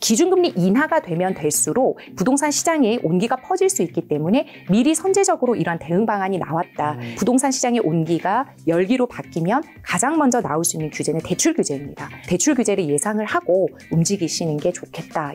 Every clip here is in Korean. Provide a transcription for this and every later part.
기준금리 인하가 되면 될수록 부동산 시장에 온기가 퍼질 수 있기 때문에 미리 선제적으로 이러한 대응 방안이 나왔다. 부동산 시장의 온기가 열기로 바뀌면 가장 먼저 나올 수 있는 규제는 대출 규제입니다. 대출 규제를 예상을 하고 움직이시는 게 좋겠다.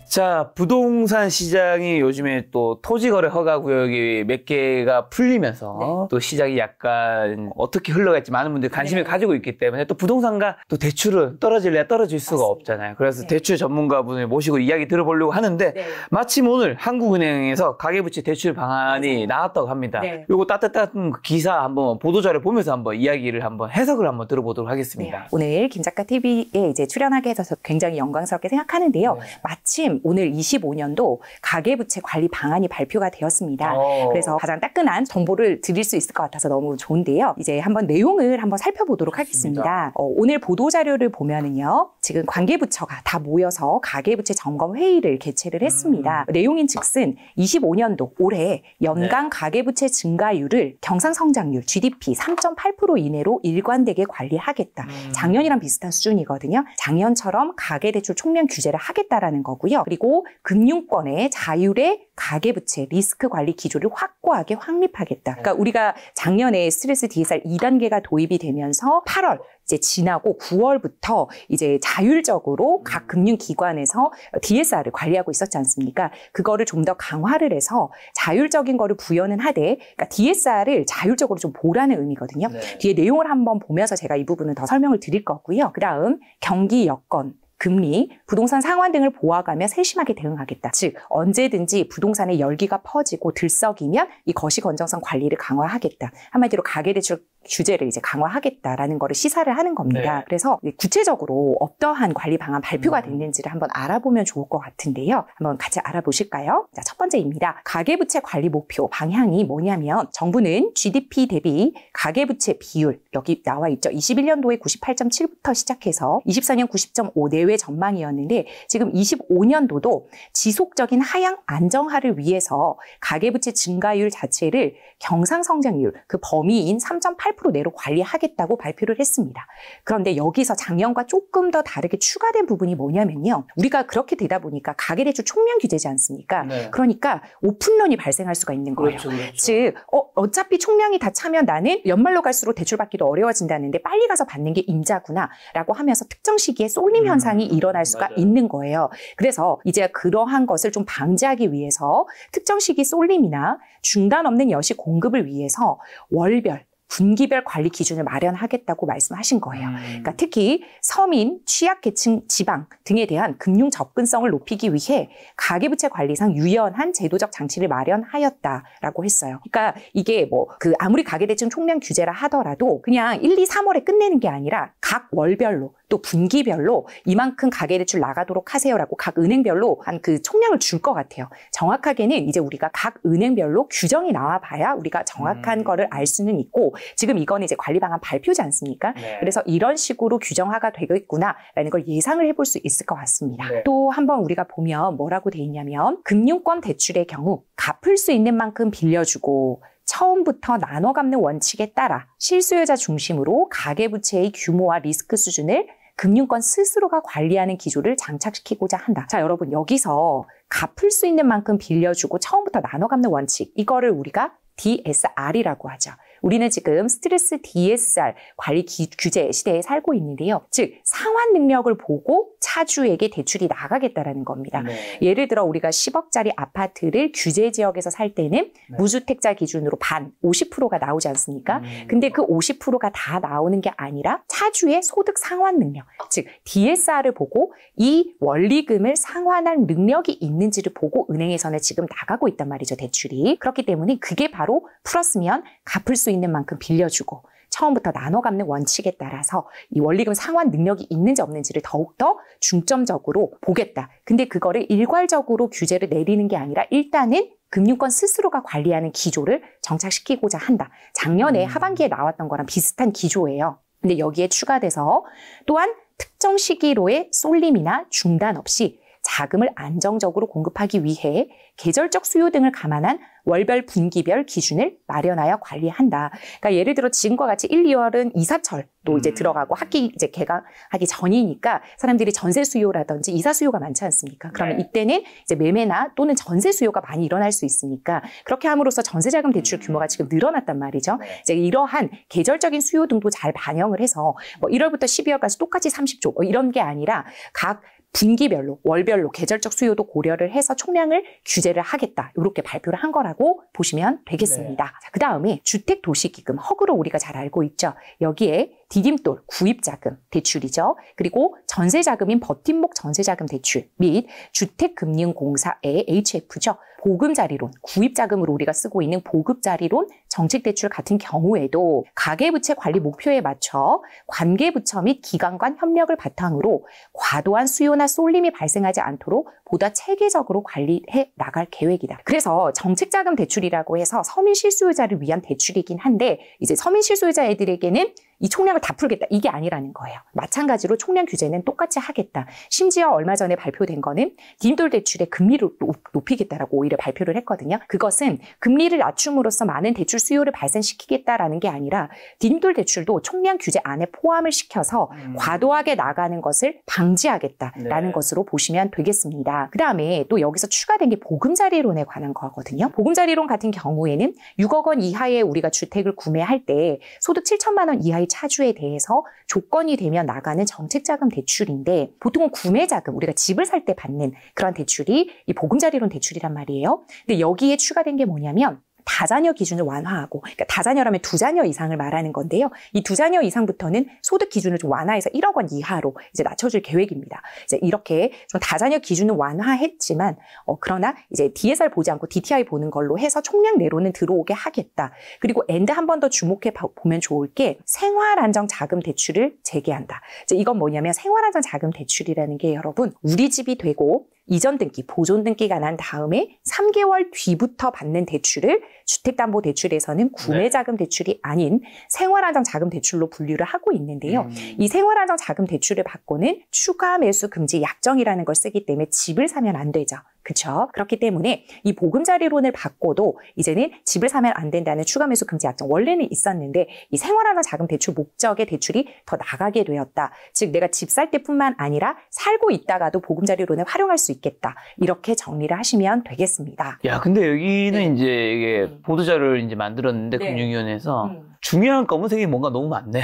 자, 부동산 시장이 요즘에 또 토지거래 허가 구역이 몇 개가 풀리면서 또 시장이 약간 어떻게 흘러갈지 많은 분들이 관심을 가지고 있기 때문에 또 부동산과 또 대출은 떨어질래야 떨어질 수가 없잖아요. 그래서 대출 전문가분을 모시고 이야기 들어보려고 하는데 마침 오늘 한국은행에서 가계부채 대출 방안이 나왔다고 합니다. 요거 따뜻한 기사 한번 보도자료 보면서 한번 이야기를 한번 해석을 한번 들어보도록 하겠습니다. 오늘 김작가 TV에 이제 출연하게 해서 굉장히 영광스럽게 생각하는데요. 마침 오늘 25년도 가계부채 관리 방안이 발표가 되었습니다. 그래서 가장 따끈한 정보를 드릴 수 있을 것 같아서 너무 좋은데요. 이제 한번 내용을 한번 살펴보도록 하겠습니다. 오늘 보도자료를 보면은요. 지금 관계부처가 다 모여서 가계부채 점검 회의를 개최를 했습니다. 내용인 즉슨 25년도 올해 연간 가계부채 증가율을 경상성장률 GDP 3.8% 이내로 일관되게 관리하겠다. 작년이랑 비슷한 수준이거든요. 작년처럼 가계대출 총량 규제를 하겠다라는 거고요. 그리고 금융권의 자율의 가계부채 리스크 관리 기조를 확고하게 확립하겠다. 그러니까 우리가 작년에 스트레스 DSR 2단계가 도입이 되면서 8월 이제 지나고 9월부터 이제 자율적으로 각 금융기관에서 DSR을 관리하고 있었지 않습니까? 그거를 좀 더 강화를 해서 자율적인 거를 부여는 하되, 그러니까 DSR을 자율적으로 좀 보라는 의미거든요. 뒤에 내용을 한번 보면서 제가 이 부분은 더 설명을 드릴 거고요. 그다음 경기 여건, 금리, 부동산 상환 등을 보아가며 세심하게 대응하겠다. 즉 언제든지 부동산의 열기가 퍼지고 들썩이면 이 거시 건전성 관리를 강화하겠다. 한마디로 가계대출 규제를 이제 강화하겠다라는 거를 시사를 하는 겁니다. 그래서 구체적으로 어떠한 관리 방안 발표가 됐는지를 한번 알아보면 좋을 것 같은데요. 한번 같이 알아보실까요? 자, 첫 번째입니다. 가계부채 관리 목표 방향이 뭐냐면 정부는 GDP 대비 가계부채 비율 여기 나와 있죠. 21년도에 98.7부터 시작해서 24년 90.5 내외 전망이었는데 지금 25년도도 지속적인 하향 안정화를 위해서 가계부채 증가율 자체를 경상성장률 그 범위인 3.8% 내로 관리하겠다고 발표를 했습니다. 그런데 여기서 작년과 조금 더 다르게 추가된 부분이 뭐냐면요. 우리가 그렇게 되다 보니까 가계대출 총량 규제지 않습니까? 그러니까 오픈런이 발생할 수가 있는 거예요. 즉 어차피 총량이 다 차면 나는 연말로 갈수록 대출 받기도 어려워진다는데 빨리 가서 받는 게 임자구나 라고 하면서 특정 시기에 쏠림 현상이 일어날 수가 있는 거예요. 그래서 이제 그러한 것을 좀 방지하기 위해서 특정 시기 쏠림이나 중단 없는 여시 공급을 위해서 월별 분기별 관리 기준을 마련하겠다고 말씀하신 거예요. 그러니까 특히 서민, 취약계층, 지방 등에 대한 금융 접근성을 높이기 위해 가계부채 관리상 유연한 제도적 장치를 마련하였다라고 했어요. 그러니까 이게 아무리 가계대출 총량 규제라 하더라도 그냥 1, 2, 3월에 끝내는 게 아니라 각 월별로 또 분기별로 이만큼 가계대출 나가도록 하세요라고 각 은행별로 한 그 총량을 줄 것 같아요. 정확하게는 이제 우리가 각 은행별로 규정이 나와봐야 우리가 정확한 거를 알 수는 있고 지금 이거는 이제 관리 방안 발표지 않습니까? 그래서 이런 식으로 규정화가 되겠구나라는 걸 예상을 해볼 수 있을 것 같습니다. 또 한번 우리가 보면 뭐라고 돼 있냐면 금융권 대출의 경우 갚을 수 있는 만큼 빌려주고 처음부터 나눠 갚는 원칙에 따라 실수요자 중심으로 가계부채의 규모와 리스크 수준을 금융권 스스로가 관리하는 기조를 장착시키고자 한다. 자, 여러분 여기서 갚을 수 있는 만큼 빌려주고 처음부터 나눠 갚는 원칙 이거를 우리가 DSR이라고 하죠. 우리는 지금 스트레스 DSR 관리 규제 시대에 살고 있는데요. 즉 상환 능력을 보고 차주에게 대출이 나가겠다라는 겁니다. 예를 들어 우리가 10억짜리 아파트를 규제 지역에서 살 때는 무주택자 기준으로 반 50%가 나오지 않습니까? 근데 그 50%가 다 나오는 게 아니라 차주의 소득 상환 능력, 즉 DSR을 보고 이 원리금을 상환할 능력이 있는지를 보고 은행에서는 지금 나가고 있단 말이죠, 대출이. 그렇기 때문에 그게 바로 플러스면 갚을 수 있는 만큼 빌려주고 처음부터 나눠 갚는 원칙에 따라서 이 원리금 상환 능력이 있는지 없는지를 더욱더 중점적으로 보겠다. 근데 그거를 일괄적으로 규제를 내리는 게 아니라 일단은 금융권 스스로가 관리하는 기조를 정착시키고자 한다. 작년에 하반기에 나왔던 거랑 비슷한 기조예요. 근데 여기에 추가돼서 또한 특정 시기로의 쏠림이나 중단 없이 자금을 안정적으로 공급하기 위해 계절적 수요 등을 감안한 월별 분기별 기준을 마련하여 관리한다. 그러니까 예를 들어 지금과 같이 1, 2월은 이사철도 이제 들어가고 학기 이제 개강하기 전이니까 사람들이 전세 수요라든지 이사 수요가 많지 않습니까? 그러면 이때는 이제 매매나 또는 전세 수요가 많이 일어날 수 있으니까 그렇게 함으로써 전세자금 대출 규모가 지금 늘어났단 말이죠. 이제 이러한 계절적인 수요 등도 잘 반영을 해서 뭐 1월부터 12월까지 똑같이 30조 뭐 이런 게 아니라 각 분기별로, 월별로 계절적 수요도 고려를 해서 총량을 규제를 하겠다. 이렇게 발표를 한 거라고 보시면 되겠습니다. 자, 그 다음에 주택도시기금, 허그로 우리가 잘 알고 있죠. 여기에 디딤돌, 구입자금, 대출이죠. 그리고 전세자금인 버팀목 전세자금 대출 및 주택금융공사의 HF죠. 보금자리론, 구입자금으로 우리가 쓰고 있는 보급자리론 정책대출 같은 경우에도 가계부채 관리 목표에 맞춰 관계부처 및 기관 간 협력을 바탕으로 과도한 수요나 쏠림이 발생하지 않도록 보다 체계적으로 관리해 나갈 계획이다. 그래서 정책자금 대출이라고 해서 서민 실수요자를 위한 대출이긴 한데 이제 서민 실수요자 애들에게는 이 총량을 다 풀겠다. 이게 아니라는 거예요. 마찬가지로 총량 규제는 똑같이 하겠다. 심지어 얼마 전에 발표된 거는 디딤돌 대출의 금리를 높이겠다라고 오히려 발표를 했거든요. 그것은 금리를 낮춤으로써 많은 대출 수요를 발생시키겠다라는 게 아니라 디딤돌 대출도 총량 규제 안에 포함을 시켜서 과도하게 나가는 것을 방지하겠다라는 것으로 보시면 되겠습니다. 그 다음에 또 여기서 추가된 게 보금자리론에 관한 거거든요. 보금자리론 같은 경우에는 6억 원 이하의 우리가 주택을 구매할 때 소득 7천만 원 이하의 차주에 대해서 조건이 되면 나가는 정책자금 대출인데 보통은 구매자금, 우리가 집을 살 때 받는 그런 대출이 이 보금자리론 대출이란 말이에요. 근데 여기에 추가된 게 뭐냐면 다자녀 기준을 완화하고, 그러니까 다자녀라면 2자녀 이상을 말하는 건데요. 이 2자녀 이상부터는 소득 기준을 좀 완화해서 1억 원 이하로 이제 낮춰줄 계획입니다. 이제 이렇게 좀 다자녀 기준을 완화했지만, 그러나 이제 DSR 보지 않고 DTI 보는 걸로 해서 총량 내로는 들어오게 하겠다. 그리고 엔드 한 번 더 주목해 보면 좋을 게 생활안정 자금 대출을 재개한다. 이제 이건 뭐냐면 생활안정 자금 대출이라는 게 여러분 우리 집이 되고 이전 등기, 보존 등기가 난 다음에 3개월 뒤부터 받는 대출을 주택담보대출에서는 구매자금 대출이 아닌 생활안정자금 대출로 분류를 하고 있는데요. 이 생활안정자금 대출을 받고는 추가 매수 금지 약정이라는 걸 쓰기 때문에 집을 사면 안 되죠. 그렇죠? 그렇기 때문에 이 보금자리론을 받고도 이제는 집을 사면 안 된다는 추가 매수 금지 약정 원래는 있었는데 이 생활안정자금 대출 목적의 대출이 더 나가게 되었다. 즉 내가 집 살 때뿐만 아니라 살고 있다가도 보금자리론을 활용할 수 있겠다. 이렇게 정리를 하시면 되겠습니다. 야, 근데 여기는 이제 이게 보도자료를 이제 만들었는데 금융위원회에서 중요한 검은색이 뭔가 너무 많네.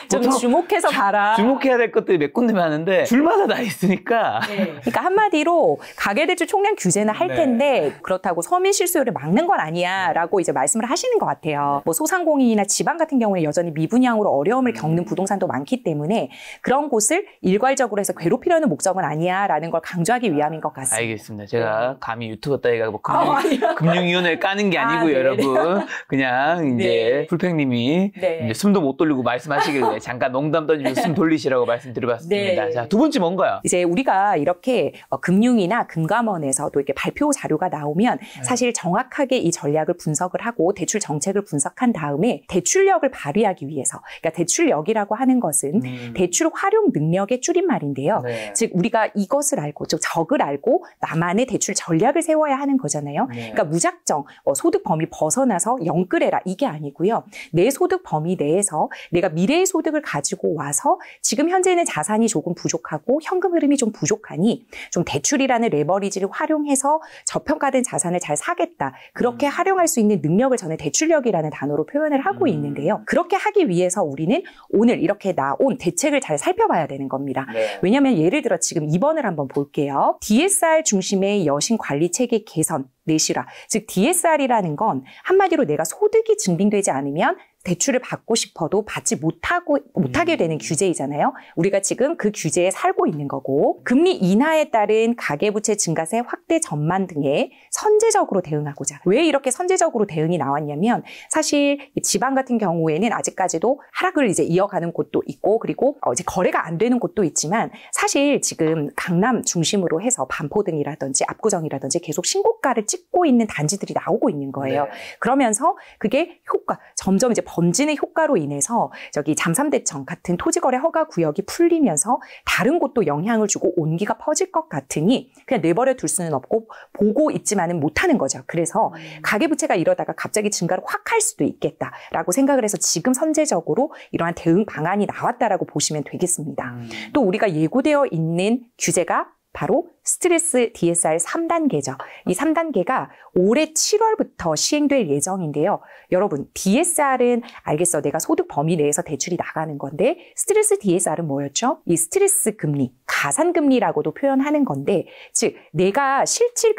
좀 주목해서 봐라. 주목해야 될 것들이 몇 군데 많은데 줄마다 다 있으니까. 그러니까 한마디로 가계대출 총량 규제는 할 텐데 그렇다고 서민 실수요를 막는 건 아니야라고 이제 말씀을 하시는 것 같아요. 뭐 소상공인이나 지방 같은 경우에 여전히 미분양으로 어려움을 겪는 부동산도 많기 때문에 그런 곳을 일괄적으로 해서 괴롭히려는 목적은 아니야라는 걸 강조하기 위함인 것 같습니다. 알겠습니다. 제가 감히 유튜버 따위가 뭐 금융위원회를 까는 게 아니고요, 여러분. 그냥 이제 풀팽님이 이제 숨도 못 돌리고 말씀하시길래 잠깐 농담 던지면서 숨 돌리시라고 말씀드려봤습니다. 자, 두 번째 뭔가요? 이제 우리가 이렇게 금융이나 금감원에서도 이렇게 발표 자료가 나오면 사실 정확하게 이 전략을 분석을 하고 대출 정책을 분석한 다음에 대출력을 발휘하기 위해서, 그러니까 대출력이라고 하는 것은 대출 활용 능력의 줄임말인데요. 즉 우리가 이것을 알고, 즉 적을 알고 나만의 대출 전략을 세워야 하는 거잖아요. 그러니까 무작정 소득 범위 벗어나서 영끌해라 이게 아니고요. 내 소득 범위 내에서 내가 미래의 소득을 가지고 와서 지금 현재는 자산이 조금 부족하고 현금 흐름이 좀 부족하니 좀 대출이라는 레버리지를 활용해서 저평가된 자산을 잘 사겠다. 그렇게 활용할 수 있는 능력을 저는 대출력이라는 단어로 표현을 하고 있는데요. 그렇게 하기 위해서 우리는 오늘 이렇게 나온 대책을 잘 살펴봐야 되는 겁니다. 왜냐하면 예를 들어 지금 2번을 한번 볼게요. DSR 중심의 여신 관리 체계 개선 내시라. 즉 DSR이라는 건 한마디로 내가 소득이 증빙되지 않으면 대출을 받고 싶어도 받지 못하게 되는 규제이잖아요. 우리가 지금 그 규제에 살고 있는 거고, 금리 인하에 따른 가계부채 증가세 확대 전망 등에 선제적으로 대응하고자. 왜 이렇게 선제적으로 대응이 나왔냐면 사실 지방 같은 경우에는 아직까지도 하락을 이제 이어가는 곳도 있고, 그리고 이제 거래가 안 되는 곳도 있지만 사실 지금 강남 중심으로 해서 반포 등이라든지 압구정이라든지 계속 신고가를 찍고 있는 단지들이 나오고 있는 거예요. 네. 그러면서 그게 점점 이제 번지는 효과로 인해서 저기 잠삼대청 같은 토지거래 허가 구역이 풀리면서 다른 곳도 영향을 주고 온기가 퍼질 것 같으니 그냥 내버려 둘 수는 없고 보고 있지만은 못하는 거죠. 그래서 가계부채가 이러다가 갑자기 증가를 확 할 수도 있겠다라고 생각을 해서 지금 선제적으로 이러한 대응 방안이 나왔다라고 보시면 되겠습니다. 또 우리가 예고되어 있는 규제가 바로 스트레스 DSR 3단계죠. 이 3단계가 올해 7월부터 시행될 예정인데요. 여러분, DSR은 알겠어. 내가 소득 범위 내에서 대출이 나가는 건데 스트레스 DSR은 뭐였죠? 이 스트레스 금리, 가산금리라고도 표현하는 건데 즉 내가 실질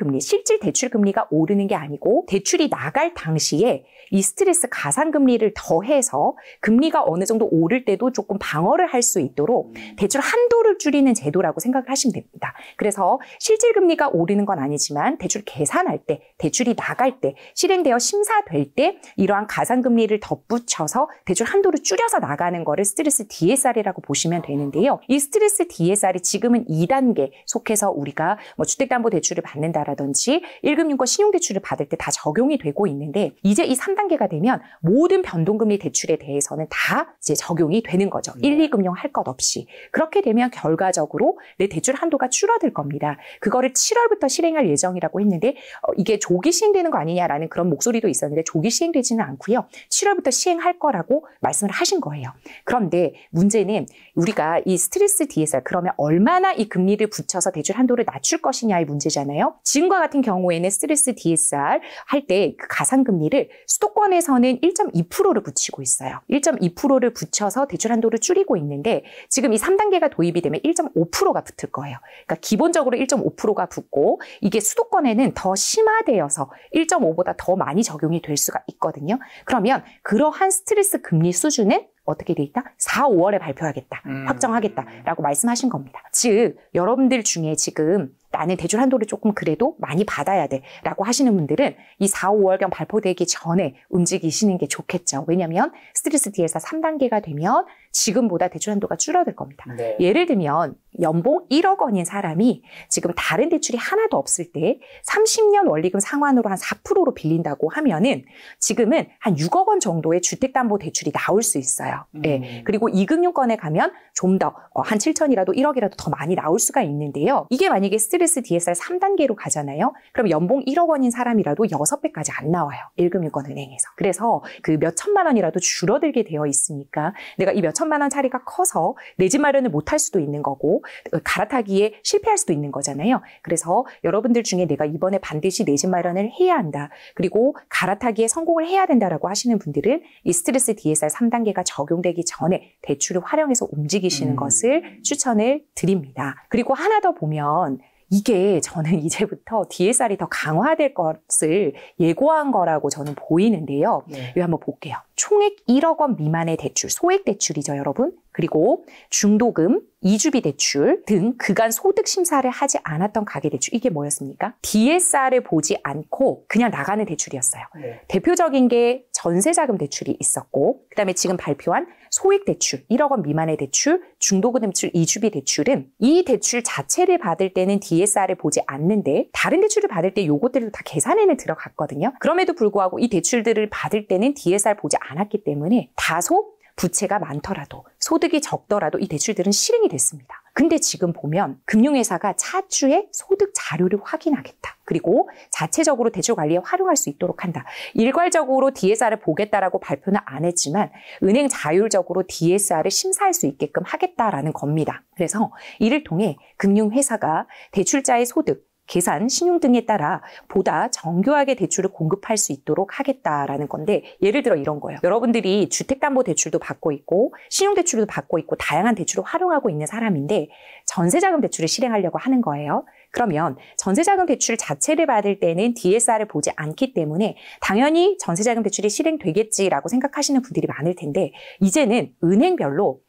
대출 금리가 오르는 게 아니고 대출이 나갈 당시에 이 스트레스 가산금리를 더해서 금리가 어느 정도 오를 때도 조금 방어를 할 수 있도록 대출 한도를 줄이는 제도라고 생각을 하시면 됩니다. 그래서 실질 금리가 오르는 건 아니지만 대출 계산할 때, 대출이 나갈 때, 실행되어 심사될 때 이러한 가산금리를 덧붙여서 대출 한도를 줄여서 나가는 거를 스트레스 DSR이라고 보시면 되는데요. 이 스트레스 DSR이 지금은 2단계 속해서 우리가 뭐 주택담보대출을 받는다라든지 1금융권 신용대출을 받을 때 다 적용이 되고 있는데 이제 이 3단계가 되면 모든 변동금리 대출에 대해서는 다 이제 적용이 되는 거죠. 1, 2금융 할 것 없이. 그렇게 되면 결과적으로 내 대출 한도가 줄어들 겁니다. 그거를 7월부터 실행할 예정이라고 했는데 이게 조기 시행되는 거 아니냐라는 그런 목소리도 있었는데 조기 시행되지는 않고요. 7월부터 시행할 거라고 말씀을 하신 거예요. 그런데 문제는 우리가 이 스트레스 DSR 그러면 얼마나 이 금리를 붙여서 대출 한도를 낮출 것이냐의 문제잖아요. 지금과 같은 경우에는 스트레스 DSR 할 때 그 가산금리를 수도권에서는 1.2%를 붙이고 있어요. 1.2%를 붙여서 대출 한도를 줄이고 있는데 지금 이 3단계가 도입이 되면 1.5%가 붙을 거예요. 그러니까 기본적으로 1.5%가 붙고 이게 수도권에는 더 심화되어서 1.5보다 더 많이 적용이 될 수가 있거든요. 그러면 그러한 스트레스 금리 수준은 어떻게 돼 있다? 4, 5월에 발표하겠다. 확정하겠다라고 말씀하신 겁니다. 즉 여러분들 중에 지금 나는 대출 한도를 조금 그래도 많이 받아야 돼 라고 하시는 분들은 이 4, 5월경 발표되기 전에 움직이시는 게 좋겠죠. 왜냐하면 스트레스 DSR 3단계가 되면 지금보다 대출 한도가 줄어들 겁니다. 네. 예를 들면 연봉 1억 원인 사람이 지금 다른 대출이 하나도 없을 때 30년 원리금 상환으로 한 4%로 빌린다고 하면은 지금은 한 6억 원 정도의 주택담보대출이 나올 수 있어요. 네. 그리고 2금융권에 가면 좀 더 한 7천이라도 1억이라도 더 많이 나올 수가 있는데요. 이게 만약에 스트레스 DSR 3단계로 가잖아요. 그럼 연봉 1억 원인 사람이라도 6배까지 안 나와요. 1금융권 은행에서. 그래서 그 몇 천만 원이라도 줄어들게 되어 있으니까 내가 이 몇 천만 원 차리가 커서 내 집 마련을 못할 수도 있는 거고 갈아타기에 실패할 수도 있는 거잖아요. 그래서 여러분들 중에 내가 이번에 반드시 내 집 마련을 해야 한다. 그리고 갈아타기에 성공을 해야 된다라고 하시는 분들은 이 스트레스 DSR 3단계가 적용되기 전에 대출을 활용해서 움직이시는 것을 추천을 드립니다. 그리고 하나 더 보면 이게 저는 이제부터 DSR이 더 강화될 것을 예고한 거라고 저는 보이는데요. 네. 여기 한번 볼게요. 총액 1억 원 미만의 대출, 소액 대출이죠, 여러분. 그리고 중도금, 이주비 대출 등 그간 소득 심사를 하지 않았던 가계대출. 이게 뭐였습니까? DSR을 보지 않고 그냥 나가는 대출이었어요. 네. 대표적인 게 전세자금 대출이 있었고 그다음에 지금 발표한 소액 대출, 1억 원 미만의 대출, 중도금 대출, 이주비 대출은 이 대출 자체를 받을 때는 DSR을 보지 않는데 다른 대출을 받을 때 요것들도 다 계산에는 들어갔거든요. 그럼에도 불구하고 이 대출들을 받을 때는 DSR 보지 않았기 때문에 다소 부채가 많더라도 소득이 적더라도 이 대출들은 실행이 됐습니다. 근데 지금 보면 금융회사가 차주의 소득 자료를 확인하겠다. 그리고 자체적으로 대출 관리에 활용할 수 있도록 한다. 일괄적으로 DSR을 보겠다라고 발표는 안 했지만 은행 자율적으로 DSR을 심사할 수 있게끔 하겠다라는 겁니다. 그래서 이를 통해 금융회사가 대출자의 소득, 계산, 신용 등에 따라 보다 정교하게 대출을 공급할 수 있도록 하겠다라는 건데 예를 들어 이런 거예요. 여러분들이 주택담보대출도 받고 있고 신용대출도 받고 있고 다양한 대출을 활용하고 있는 사람인데 전세자금 대출을 실행하려고 하는 거예요. 그러면 전세자금 대출 자체를 받을 때는 DSR을 보지 않기 때문에 당연히 전세자금 대출이 실행되겠지라고 생각하시는 분들이 많을 텐데 이제는 은행별로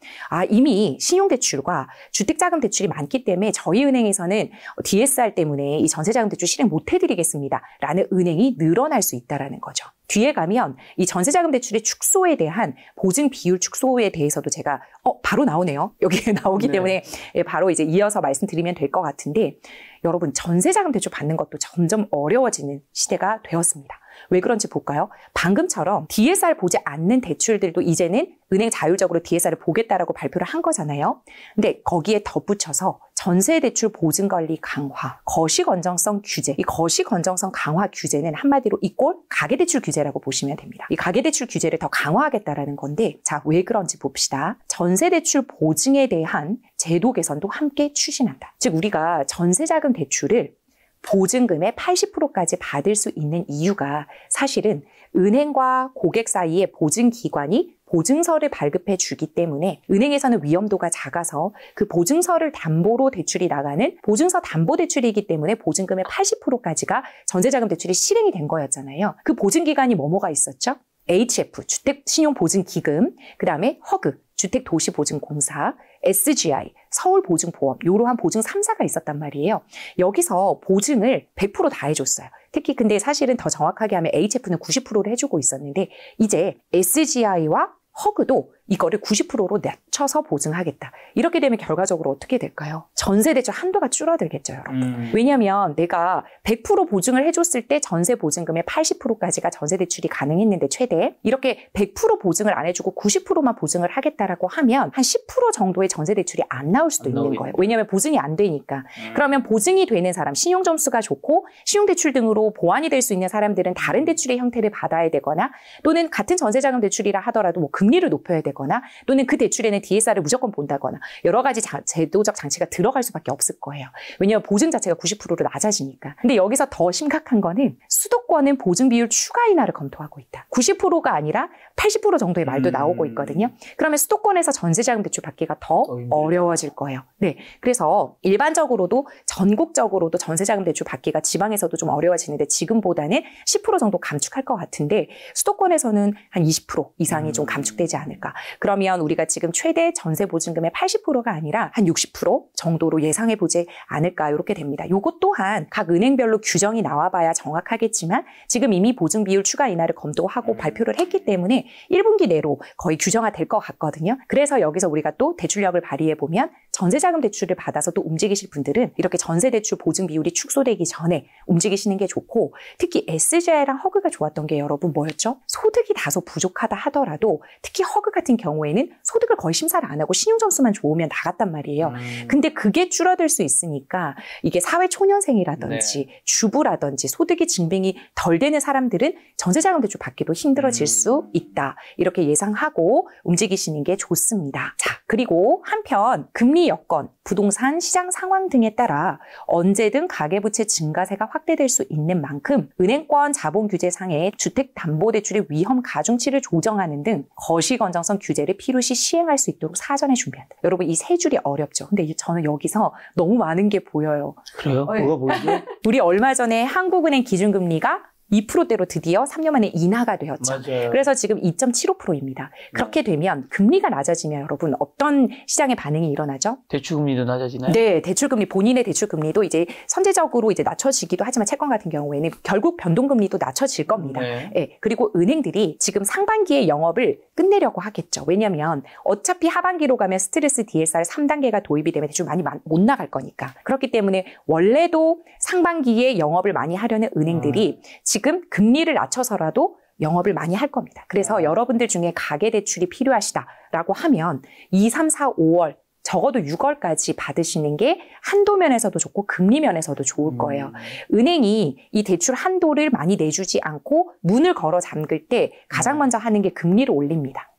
이미 신용대출과 주택자금 대출이 많기 때문에 저희 은행에서는 DSR 때문에 이 전세자금 대출 실행 못 해드리겠습니다. 라는 은행이 늘어날 수 있다는 거죠. 뒤에 가면 이 전세자금 대출의 축소에 대한 보증 비율 축소에 대해서도 제가 바로 나오네요. 여기에 나오기 네. 때문에 바로 이제 이어서 말씀드리면 될 것 같은데 여러분 전세자금 대출 받는 것도 점점 어려워지는 시대가 되었습니다. 왜 그런지 볼까요? 방금처럼 DSR 보지 않는 대출들도 이제는 은행 자율적으로 DSR을 보겠다라고 발표를 한 거잖아요. 근데 거기에 덧붙여서 전세대출 보증관리 강화, 거시건정성 규제. 이 거시건정성 강화 규제는 한마디로 이꼴 가계대출 규제라고 보시면 됩니다. 이 가계대출 규제를 더 강화하겠다라는 건데 자, 왜 그런지 봅시다. 전세대출 보증에 대한 제도 개선도 함께 추진한다. 즉 우리가 전세자금 대출을 보증금의 80%까지 받을 수 있는 이유가 사실은 은행과 고객 사이에 보증기관이 보증서를 발급해 주기 때문에 은행에서는 위험도가 작아서 그 보증서를 담보로 대출이 나가는 보증서 담보 대출이기 때문에 보증금의 80%까지가 전세자금 대출이 실행이 된 거였잖아요. 그 보증기관이 뭐가 있었죠? HF, 주택신용보증기금, 그 다음에 허그, 주택도시보증공사, SGI, 서울보증보험, 이러한 보증 3사가 있었단 말이에요. 여기서 보증을 100% 다 해줬어요. 특히 근데 사실은 더 정확하게 하면 HF는 90%를 해주고 있었는데 이제 SGI와 허그도 이거를 90%로 낮춰서 보증하겠다. 이렇게 되면 결과적으로 어떻게 될까요? 전세대출 한도가 줄어들겠죠, 여러분. 왜냐하면 내가 100% 보증을 해줬을 때 전세 보증금의 80%까지가 전세대출이 가능했는데 최대 이렇게 100% 보증을 안 해주고 90%만 보증을 하겠다라고 하면 한 10% 정도의 전세대출이 안 나올 수도 있는 거예요. 왜냐하면 보증이 안 되니까. 그러면 보증이 되는 사람, 신용점수가 좋고 신용대출 등으로 보완이 될 수 있는 사람들은 다른 대출의 형태를 받아야 되거나 또는 같은 전세자금 대출이라 하더라도 뭐 금리를 높여야 되거나 또는 그 대출에는 DSR을 무조건 본다거나 여러 가지 제도적 장치가 들어갈 수밖에 없을 거예요. 왜냐하면 보증 자체가 90%로 낮아지니까. 근데 여기서 더 심각한 거는 수도권은 보증 비율 추가 인하를 검토하고 있다. 90%가 아니라 80% 정도의 말도 나오고 있거든요. 그러면 수도권에서 전세자금 대출 받기가 더 어려워질 거예요. 네, 그래서 일반적으로도 전국적으로도 전세자금 대출 받기가 지방에서도 좀 어려워지는데 지금보다는 10% 정도 감축할 것 같은데 수도권에서는 한 20% 이상이 좀 감축되지 않을까. 그러면 우리가 지금 최대 전세 보증금의 80%가 아니라 한 60% 정도로 예상해 보지 않을까 이렇게 됩니다. 이것 또한 각 은행별로 규정이 나와봐야 정확하겠지만 지금 이미 보증 비율 추가 인하를 검토하고 발표를 했기 때문에 1분기 내로 거의 규정화될 것 같거든요. 그래서 여기서 우리가 또 대출력을 발휘해 보면 전세자금 대출을 받아서 또 움직이실 분들은 이렇게 전세대출 보증 비율이 축소되기 전에 움직이시는 게 좋고 특히 SGI랑 허그가 좋았던 게 여러분 뭐였죠? 소득이 다소 부족하다 하더라도 특히 허그 같은 경우에는 소득을 거의 심사를 안 하고 신용점수만 좋으면 나갔단 말이에요. 근데 그게 줄어들 수 있으니까 이게 사회초년생이라든지 주부라든지 소득이 증빙이 덜 되는 사람들은 전세자금 대출 받기도 힘들어질 수 있다. 이렇게 예상하고 움직이시는 게 좋습니다. 자, 그리고 한편 금리 여건, 부동산 시장 상황 등에 따라 언제든 가계부채 증가세가 확대될 수 있는 만큼 은행권 자본규제상의 주택담보대출의 위험 가중치를 조정하는 등 거시건정성 규제를 필요시 시행할 수 있도록 사전에 준비한다. 여러분 이 세 줄이 어렵죠. 근데 저는 여기서 너무 많은 게 보여요. 그래요? 뭐가 보이죠? 우리 얼마 전에 한국은행 기준금리가 2%대로 드디어 3년 만에 인하가 되었죠. 맞아요. 그래서 지금 2.75%입니다. 그렇게 되면 금리가 낮아지면 여러분 어떤 시장의 반응이 일어나죠? 대출금리도 낮아지나요? 네, 대출금리, 본인의 대출금리도 이제 선제적으로 이제 낮춰지기도 하지만 채권 같은 경우에는 결국 변동금리도 낮춰질 겁니다. 네, 그리고 은행들이 지금 상반기에 영업을 끝내려고 하겠죠. 왜냐하면 어차피 하반기로 가면 스트레스 DSR 3단계가 도입이 되면 대출 많이 못 나갈 거니까. 그렇기 때문에 원래도 상반기에 영업을 많이 하려는 은행들이 지금 금리를 낮춰서라도 영업을 많이 할 겁니다. 그래서 여러분들 중에 가계대출이 필요하시다라고 하면 2, 3, 4, 5월 적어도 6월까지 받으시는 게 한도 면에서도 좋고 금리 면에서도 좋을 거예요. 은행이 이 대출 한도를 많이 내주지 않고 문을 걸어 잠글 때 가장 먼저 하는 게 금리를 올립니다.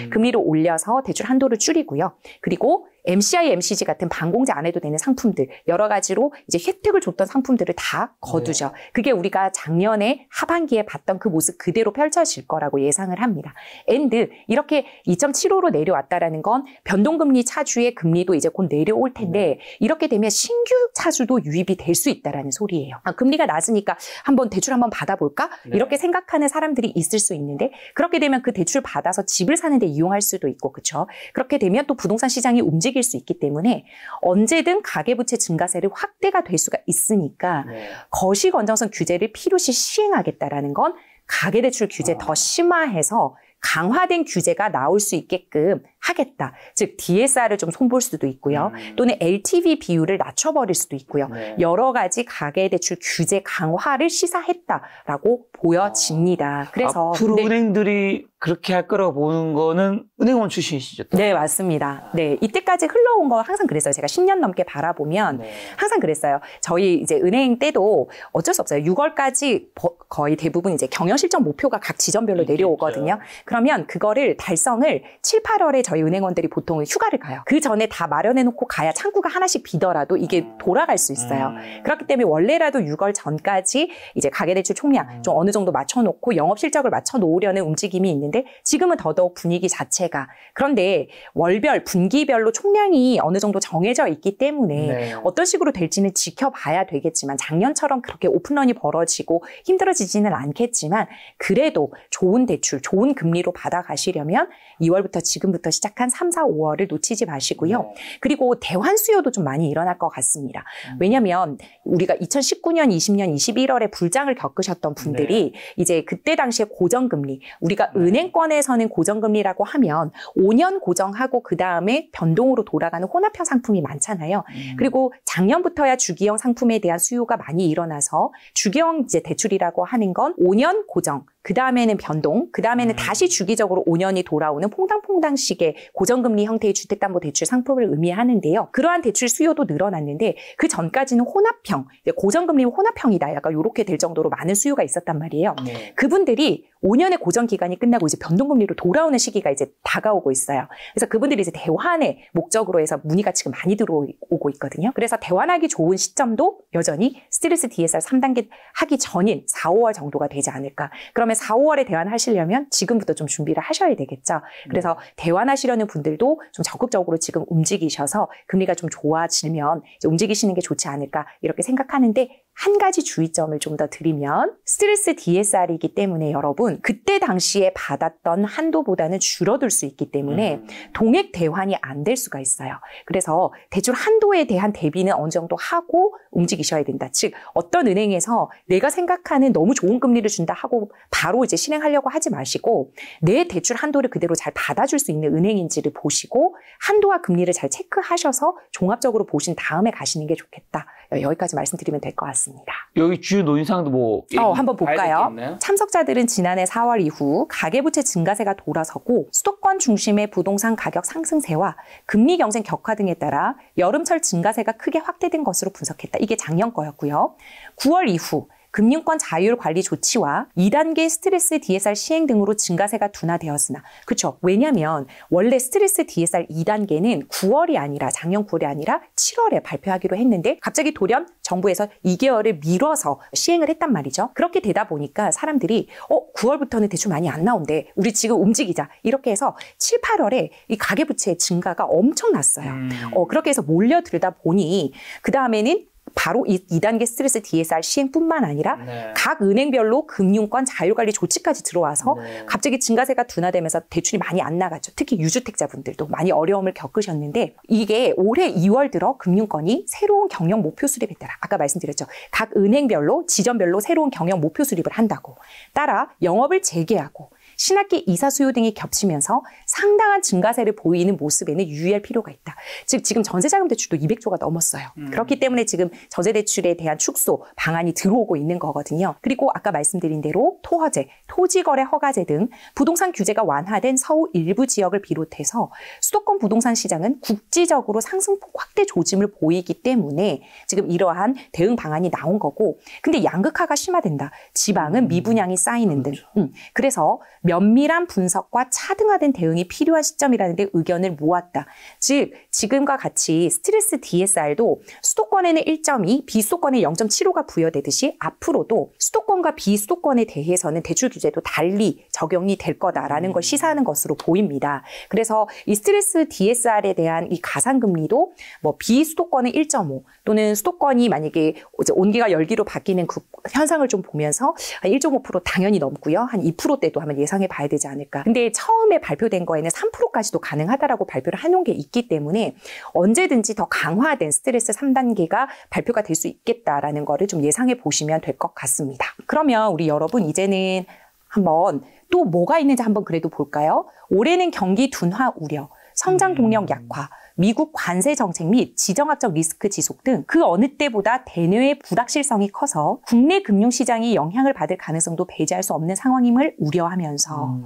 금리를 올려서 대출 한도를 줄이고요. 그리고 MCI, MCG 같은 반공제 안 해도 되는 상품들 여러 가지로 이제 혜택을 줬던 상품들을 다 거두죠. 그게 우리가 작년에 하반기에 봤던 그 모습 그대로 펼쳐질 거라고 예상을 합니다. 앤드 이렇게 2.75로 내려왔다라는 건 변동금리 차주의 금리도 이제 곧 내려올 텐데 이렇게 되면 신규 차주도 유입이 될 수 있다라는 소리예요. 금리가 낮으니까 대출 한번 받아볼까? 이렇게 생각하는 사람들이 있을 수 있는데 그렇게 되면 그 대출 받아서 집을 사는데 이용할 수도 있고 그렇죠. 그렇게 되면 또 부동산 시장이 움직일 수 있기 때문에 언제든 가계부채 증가세를 확대가 될 수가 있으니까 거시건정성 규제를 필요시 시행하겠다라는 건 가계대출 규제 더 심화해서 강화된 규제가 나올 수 있게끔 하겠다. 즉 DSR을 좀 손볼 수도 있고요. 또는 LTV 비율을 낮춰버릴 수도 있고요. 네. 여러 가지 가계대출 규제 강화를 시사했다라고 보여집니다. 그래서 앞으로 은행들이 그렇게 할 거라고 보는 거는 은행원 출신이시죠? 또? 네, 맞습니다. 네, 이때까지 흘러온 거 항상 그랬어요. 제가 10년 넘게 바라보면 네. 항상 그랬어요. 저희 이제 은행 때도 어쩔 수 없어요. 6월까지 거의 대부분 이제 경영실적 목표가 각 지점별로 내려오거든요. 그러면 그거를 달성을 7, 8월에 저희 은행원들이 보통 휴가를 가요. 그 전에 다 마련해 놓고 가야 창구가 하나씩 비더라도 이게 돌아갈 수 있어요. 그렇기 때문에 원래라도 6월 전까지 이제 가계대출 총량 좀 어느 정도 맞춰놓고 영업실적을 맞춰놓으려는 움직임이 있는데 지금은 더더욱 분위기 자체가 그런데 월별, 분기별로 총량이 어느 정도 정해져 있기 때문에 네. 어떤 식으로 될지는 지켜봐야 되겠지만 작년처럼 그렇게 오픈런이 벌어지고 힘들어지지는 않겠지만 그래도 좋은 대출, 좋은 금리로 받아가시려면 2월부터 지금부터 시작한 3, 4, 5월을 놓치지 마시고요. 네. 그리고 대환 수요도 좀 많이 일어날 것 같습니다. 왜냐하면 우리가 2019년, 20년, 21월에 불장을 겪으셨던 분들이 이제 그때 당시에 고정금리, 우리가 은행권에서는 고정금리라고 하면 5년 고정하고 그 다음에 변동으로 돌아가는 혼합형 상품이 많잖아요. 그리고 작년부터야 주기형 상품에 대한 수요가 많이 일어나서 주기형 이제 대출이라고 하는 건 5년 고정, 그 다음에는 변동, 그 다음에는 다시 주기적으로 5년이 돌아오는 퐁당퐁당식의 고정금리 형태의 주택담보대출 상품을 의미하는데요. 그러한 대출 수요도 늘어났는데 그 전까지는 혼합형, 고정금리는 혼합형이다. 약간 이렇게 될 정도로 많은 수요가 있었단 말이에요. 네. 그분들이 5년의 고정 기간이 끝나고 이제 변동금리로 돌아오는 시기가 이제 다가오고 있어요. 그래서 그분들이 이제 대환의 목적으로 해서 문의가 지금 많이 들어오고 있거든요. 그래서 대환하기 좋은 시점도 여전히 스트레스 DSR 3단계 하기 전인 4, 5월 정도가 되지 않을까. 그러면 4, 5월에 대환하시려면 지금부터 좀 준비를 하셔야 되겠죠. 그래서 대환하시려는 분들도 좀 적극적으로 지금 움직이셔서 금리가 좀 좋아지면 이제 움직이시는 게 좋지 않을까 이렇게 생각하는데 한 가지 주의점을 좀 더 드리면 스트레스 DSR이기 때문에 여러분 그때 당시에 받았던 한도보다는 줄어들 수 있기 때문에 동액 대환이 안 될 수가 있어요. 그래서 대출 한도에 대한 대비는 어느 정도 하고 움직이셔야 된다. 즉 어떤 은행에서 내가 생각하는 너무 좋은 금리를 준다 하고 바로 이제 실행하려고 하지 마시고 내 대출 한도를 그대로 잘 받아줄 수 있는 은행인지를 보시고 한도와 금리를 잘 체크하셔서 종합적으로 보신 다음에 가시는 게 좋겠다. 여기까지 말씀드리면 될 것 같습니다. 여기 주요 논의사항도 뭐 한번 볼까요? 참석자들은 지난해 4월 이후 가계부채 증가세가 돌아서고 수도권 중심의 부동산 가격 상승세와 금리 경쟁 격화 등에 따라 여름철 증가세가 크게 확대된 것으로 분석했다. 이게 작년 거였고요. 9월 이후 금융권 자율 관리 조치와 2단계 스트레스 DSR 시행 등으로 증가세가 둔화되었으나 그렇죠. 왜냐하면 원래 스트레스 DSR 2단계는 9월이 아니라 작년 9월이 아니라 7월에 발표하기로 했는데 갑자기 돌연 정부에서 2개월을 미뤄서 시행을 했단 말이죠. 그렇게 되다 보니까 사람들이 9월부터는 대출 많이 안 나온대. 우리 지금 움직이자. 이렇게 해서 7, 8월에 이 가계부채의 증가가 엄청났어요. 그렇게 해서 몰려들다 보니 그 다음에는 바로 이 2단계 스트레스 DSR 시행뿐만 아니라 각 은행별로 금융권 자율관리 조치까지 들어와서 갑자기 증가세가 둔화되면서 대출이 많이 안 나갔죠. 특히 유주택자분들도 많이 어려움을 겪으셨는데 이게 올해 2월 들어 금융권이 새로운 경영 목표 수립에 따라 아까 말씀드렸죠. 각 은행별로 지점별로 새로운 경영 목표 수립을 한다고 따라 영업을 재개하고 신학기 이사 수요 등이 겹치면서 상당한 증가세를 보이는 모습에는 유의할 필요가 있다. 즉 지금 전세자금 대출도 200조가 넘었어요. 그렇기 때문에 지금 전세대출에 대한 축소 방안이 들어오고 있는 거거든요. 그리고 아까 말씀드린 대로 토허제, 토지거래 허가제 등 부동산 규제가 완화된 서울 일부 지역을 비롯해서 수도권 부동산 시장은 국지적으로 상승폭 확대 조짐을 보이기 때문에 지금 이러한 대응 방안이 나온 거고 근데 양극화가 심화된다. 지방은 미분양이 쌓이는 등. 그래서 면밀한 분석과 차등화된 대응이 필요한 시점이라는 데 의견을 모았다. 즉 지금과 같이 스트레스 DSR도 수도권에는 1.2, 비수도권에 0.75가 부여되듯이 앞으로도 수도권과 비수도권에 대해서는 대출 규제도 달리 적용이 될 거다라는 걸 시사하는 것으로 보입니다. 그래서 이 스트레스 DSR에 대한 이 가산금리도 뭐 비수도권은 1.5 또는 수도권이 만약에 온기가 열기로 바뀌는 그 현상을 좀 보면서 한 1.5% 당연히 넘고요. 한 2%대도 한번 예상해 봐야 되지 않을까. 근데 처음에 발표된 거에는 3%까지도 가능하다라고 발표를 해놓은 게 있기 때문에 언제든지 더 강화된 스트레스 3단계가 발표가 될 수 있겠다라는 거를 좀 예상해 보시면 될 것 같습니다. 그러면 우리 여러분 이제는 한번 또 뭐가 있는지 한번 그래도 볼까요? 올해는 경기 둔화 우려, 성장 동력 약화, 미국 관세 정책 및 지정학적 리스크 지속 등 그 어느 때보다 대내외 불확실성이 커서 국내 금융시장이 영향을 받을 가능성도 배제할 수 없는 상황임을 우려하면서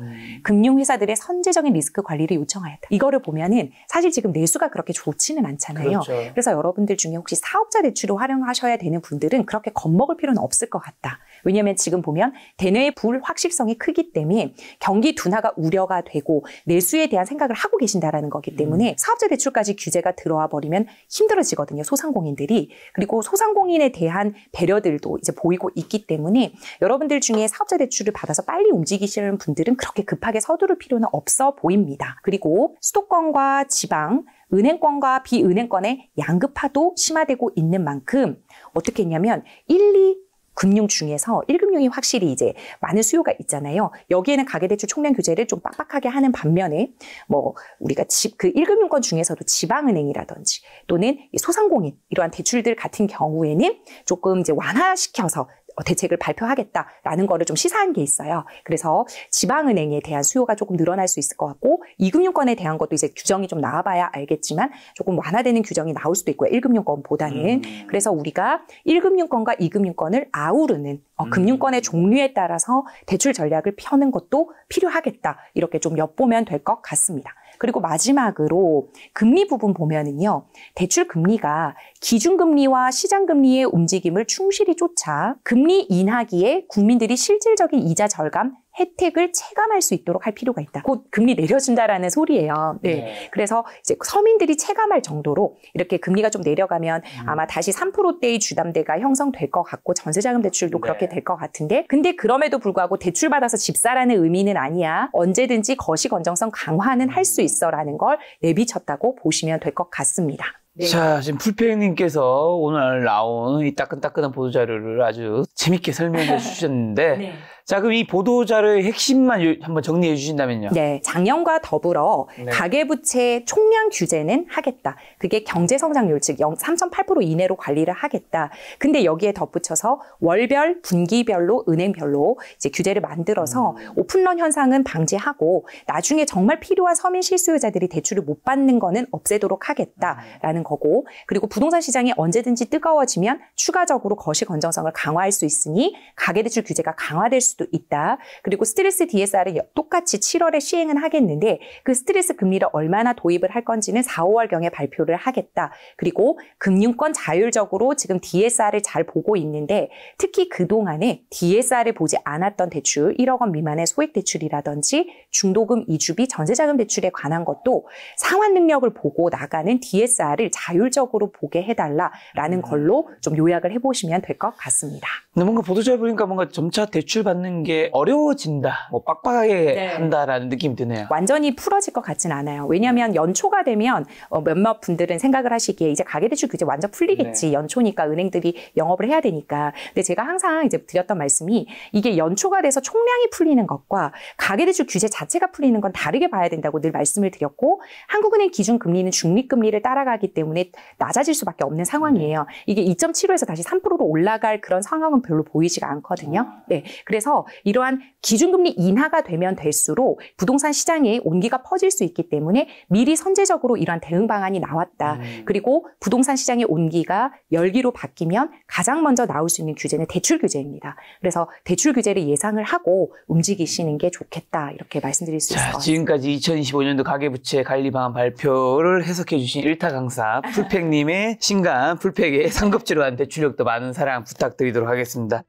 금융회사들의 선제적인 리스크 관리를 요청하였다. 이거를 보면은 사실 지금 내수가 그렇게 좋지는 않잖아요. 그렇죠. 그래서 여러분들 중에 혹시 사업자 대출을 활용하셔야 되는 분들은 그렇게 겁먹을 필요는 없을 것 같다. 왜냐하면 지금 보면 대내외 불확실성이 크기 때문에 경기 둔화가 우려가 되고 내수에 대한 생각을 하고 계신다라는 거기 때문에 사업자 대출까지 규제가 들어와 버리면 힘들어지거든요. 소상공인들이. 그리고 소상공인에 대한 배려들도 이제 보이고 있기 때문에 여러분들 중에 사업자 대출을 받아서 빨리 움직이시는 분들은 그렇게 급하게 서두를 필요는 없어 보입니다. 그리고 수도권과 지방, 은행권과 비은행권의 양극화도 심화되고 있는 만큼 어떻게 했냐면 1, 2 금융 중에서 1금융이 확실히 이제 많은 수요가 있잖아요. 여기에는 가계대출 총량 규제를 좀 빡빡하게 하는 반면에 뭐 우리가 그 1금융권 중에서도 지방은행이라든지 또는 소상공인 이러한 대출들 같은 경우에는 조금 이제 완화시켜서 대책을 발표하겠다라는 거를 좀 시사한 게 있어요. 그래서 지방은행에 대한 수요가 조금 늘어날 수 있을 것 같고 2금융권에 대한 것도 이제 규정이 좀 나와봐야 알겠지만 조금 완화되는 규정이 나올 수도 있고요. 1금융권보다는. 그래서 우리가 1금융권과 2금융권을 아우르는 금융권의 종류에 따라서 대출 전략을 펴는 것도 필요하겠다. 이렇게 좀 엿보면 될 것 같습니다. 그리고 마지막으로 금리 부분 보면은요. 대출 금리가 기준금리와 시장금리의 움직임을 충실히 쫓아 금리 인하기에 국민들이 실질적인 이자 절감 혜택을 체감할 수 있도록 할 필요가 있다. 곧 금리 내려준다라는 소리예요. 네. 그래서 이제 서민들이 체감할 정도로 이렇게 금리가 좀 내려가면 아마 다시 3%대의 주담대가 형성될 것 같고 전세자금 대출도 그렇게 될 것 같은데 근데 그럼에도 불구하고 대출 받아서 집 사라는 의미는 아니야. 언제든지 거시 건정성 강화는 할 수 있어라는 걸 내비쳤다고 보시면 될 것 같습니다. 네. 자, 지금 풀팽님께서 오늘 나온 이 따끈따끈한 보도자료를 아주 재밌게 설명해 주셨는데 네. 자, 그럼 이 보도자료의 핵심만 한번 정리해 주신다면요. 네, 작년과 더불어 가계부채 총량 규제는 하겠다. 그게 경제성장률, 즉 3.8% 이내로 관리를 하겠다. 근데 여기에 덧붙여서 월별, 분기별로, 은행별로 이제 규제를 만들어서 오픈런 현상은 방지하고 나중에 정말 필요한 서민 실수요자들이 대출을 못 받는 거는 없애도록 하겠다라는 거고 그리고 부동산 시장이 언제든지 뜨거워지면 추가적으로 거시 건정성을 강화할 수 있으니 가계대출 규제가 강화될 수도 있다. 그리고 스트레스 DSR을 똑같이 7월에 시행은 하겠는데 그 스트레스 금리를 얼마나 도입을 할 건지는 4, 5월경에 발표를 하겠다. 그리고 금융권 자율적으로 지금 DSR을 잘 보고 있는데 특히 그동안에 DSR을 보지 않았던 대출 1억 원 미만의 소액 대출이라든지 중도금 이주비 전세자금 대출에 관한 것도 상환 능력을 보고 나가는 DSR을 자율적으로 보게 해달라라는 걸로 좀 요약을 해보시면 될 것 같습니다. 근데 뭔가 보도자료 보니까 뭔가 점차 대출 받는 게 어려워진다, 뭐 빡빡하게 한다라는 느낌이 드네요. 완전히 풀어질 것 같진 않아요. 왜냐하면 연초가 되면 몇몇 분들은 생각을 하시기에 이제 가계대출 규제 완전 풀리겠지. 연초니까 은행들이 영업을 해야 되니까. 근데 제가 항상 이제 드렸던 말씀이 이게 연초가 돼서 총량이 풀리는 것과 가계대출 규제 자체가 풀리는 건 다르게 봐야 된다고 늘 말씀을 드렸고 한국은행 기준금리는 중립금리를 따라가기 때문에 낮아질 수밖에 없는 상황이에요. 이게 2.75에서 다시 3%로 올라갈 그런 상황은 별로 보이지가 않거든요. 네, 그래서 이러한 기준금리 인하가 되면 될수록 부동산 시장에 온기가 퍼질 수 있기 때문에 미리 선제적으로 이러한 대응 방안이 나왔다. 그리고 부동산 시장의 온기가 열기로 바뀌면 가장 먼저 나올 수 있는 규제는 대출 규제입니다. 그래서 대출 규제를 예상을 하고 움직이시는 게 좋겠다. 이렇게 말씀드릴 수 있을 것 같습니다. 지금까지 2025년도 가계부채 관리 방안 발표를 해석해 주신 1타 강사 풀팽님의 신간 풀팽의 상급지로 한 대출력도 많은 사랑 부탁드리도록 하겠습니다.